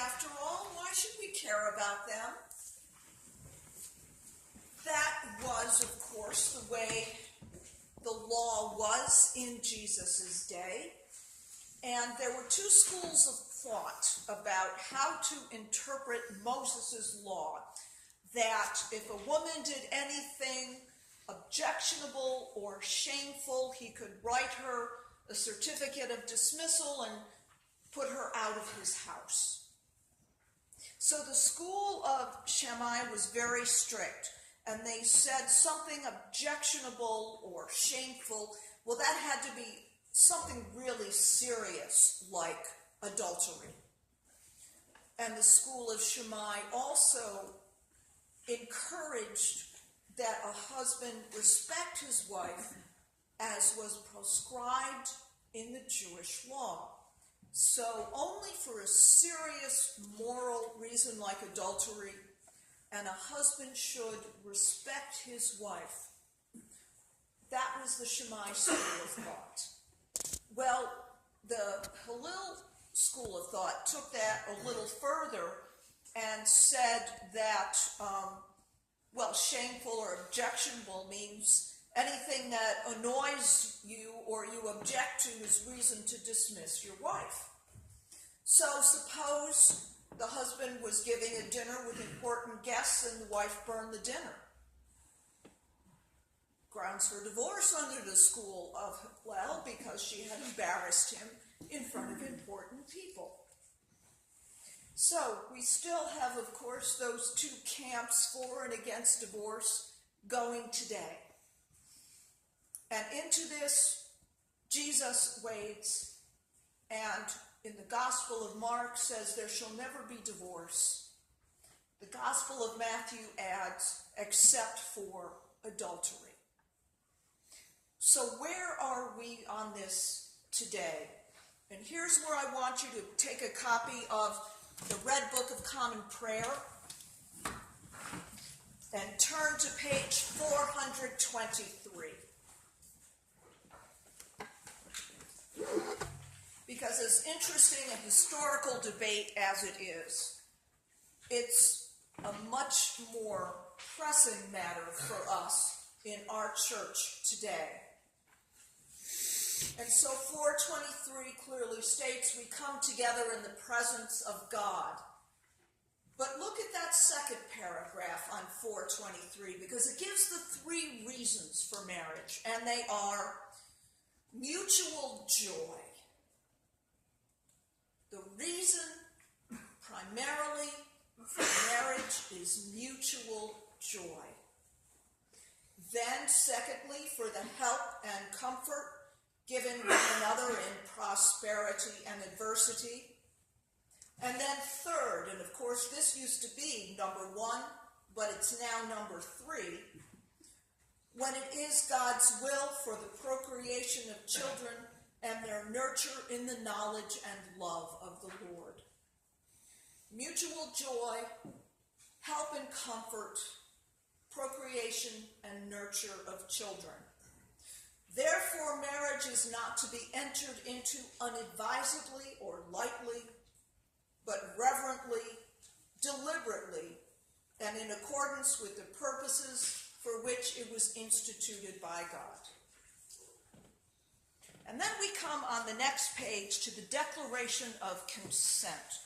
after all. Why should we care about them? That was, of course, the way the law was in Jesus' day. And there were two schools of thought about how to interpret Moses' law. That if a woman did anything objectionable or shameful, he could write her a certificate of dismissal and put her out of his house. So the school of Shammai was very strict, and they said something objectionable or shameful, well, that had to be something really serious, like adultery. And the school of Shammai also encouraged that a husband respect his wife as was prescribed in the Jewish law. So only for a serious moral reason like adultery, and a husband should respect his wife. That was the Shammai school of thought. Well, the Hillel school of thought took that a little further and said that, shameful or objectionable means anything that annoys you or you object to is reason to dismiss your wife. So suppose the husband was giving a dinner with important guests and the wife burned the dinner. Grounds for divorce under the school of Hillel because she had embarrassed him in front of important people. So we still have, of course, those two camps for and against divorce going today. And into this, Jesus wades, and in the Gospel of Mark says there shall never be divorce. The Gospel of Matthew adds, except for adultery. So where are we on this today? And here's where I want you to take a copy of the Red Book of Common Prayer and turn to page 423. Because as interesting a historical debate as it is, it's a much more pressing matter for us in our church today. And so 423 clearly states we come together in the presence of God. But look at that second paragraph on 423 because it gives the three reasons for marriage, and they are mutual joy. The reason primarily for marriage is mutual joy. Then, secondly, for the help and comfort given one another in prosperity and adversity. And then third, and of course this used to be number one, but it's now number three, when it is God's will for the procreation of children and their nurture in the knowledge and love of the Lord. Mutual joy, help and comfort, procreation and nurture of children. Therefore, marriage is not to be entered into unadvisedly or lightly, but reverently, deliberately, and in accordance with the purposes for which it was instituted by God. And then we come on the next page to the declaration of consent.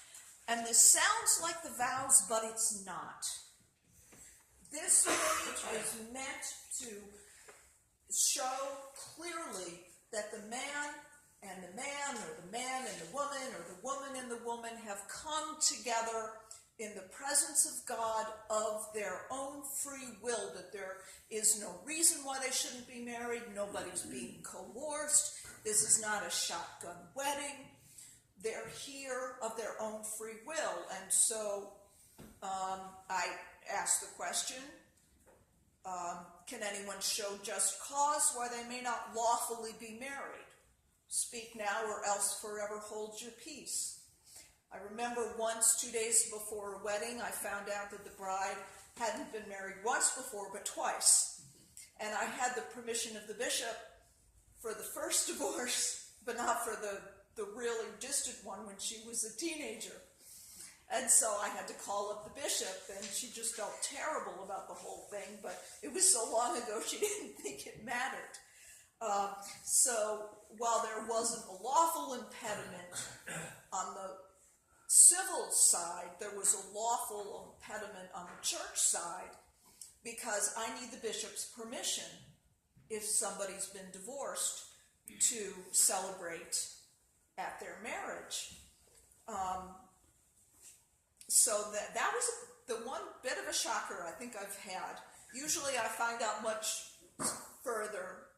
And this sounds like the vows, but it's not. This page is meant to show clearly that the man and the man, or the man and the woman, or the woman and the woman have come together in the presence of God of their own free will, that there is no reason why they shouldn't be married, nobody's being coerced, this is not a shotgun wedding, they're here of their own free will. And so I ask the question, can anyone show just cause why they may not lawfully be married? Speak now or else forever hold your peace. I remember once, 2 days before a wedding, I found out that the bride hadn't been married once before, but twice. And I had the permission of the bishop for the first divorce, but not for the really distant one when she was a teenager. And so I had to call up the bishop, and she just felt terrible about the whole thing, but it was so long ago she didn't think it mattered. So while there wasn't a lawful impediment on the civil side, there was a lawful impediment on the church side, because I need the bishop's permission if somebody's been divorced to celebrate at their marriage. So that was the one bit of a shocker I think I've had. Usually I find out much further,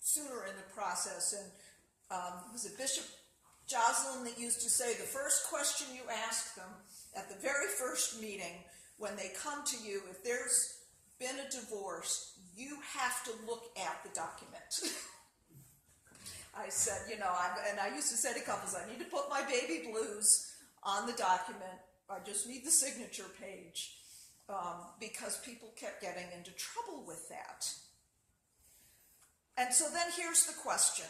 sooner in the process. And was it Bishop Jocelyn that used to say the first question you ask them at the very first meeting when they come to you, if there's been a divorce, you have to look at the document. I said, and I used to say to couples, I need to put my baby blues on the document. I just need the signature page, because people kept getting into trouble with that. And so then here's the question.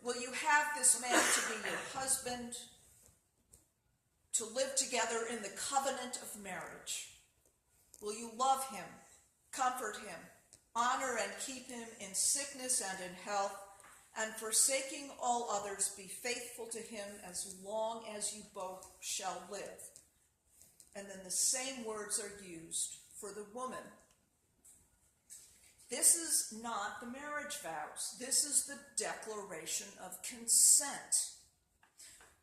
Will you have this man to be your husband, to live together in the covenant of marriage? Will you love him, comfort him, honor and keep him in sickness and in health, and forsaking all others, be faithful to him as long as you both shall live? And then the same words are used for the woman. This is not the marriage vows. This is the declaration of consent.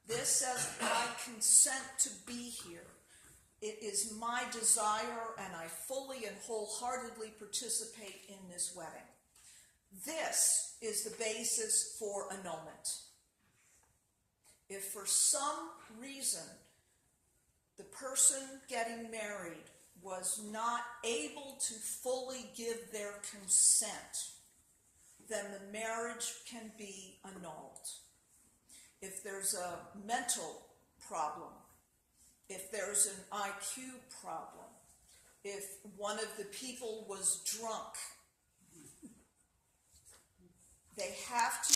This says, I consent to be here. It is my desire, and I fully and wholeheartedly participate in this wedding. This is the basis for annulment. If for some reason the person getting married was not able to fully give their consent, then the marriage can be annulled. If there's a mental problem, if there's an IQ problem, if one of the people was drunk, they have to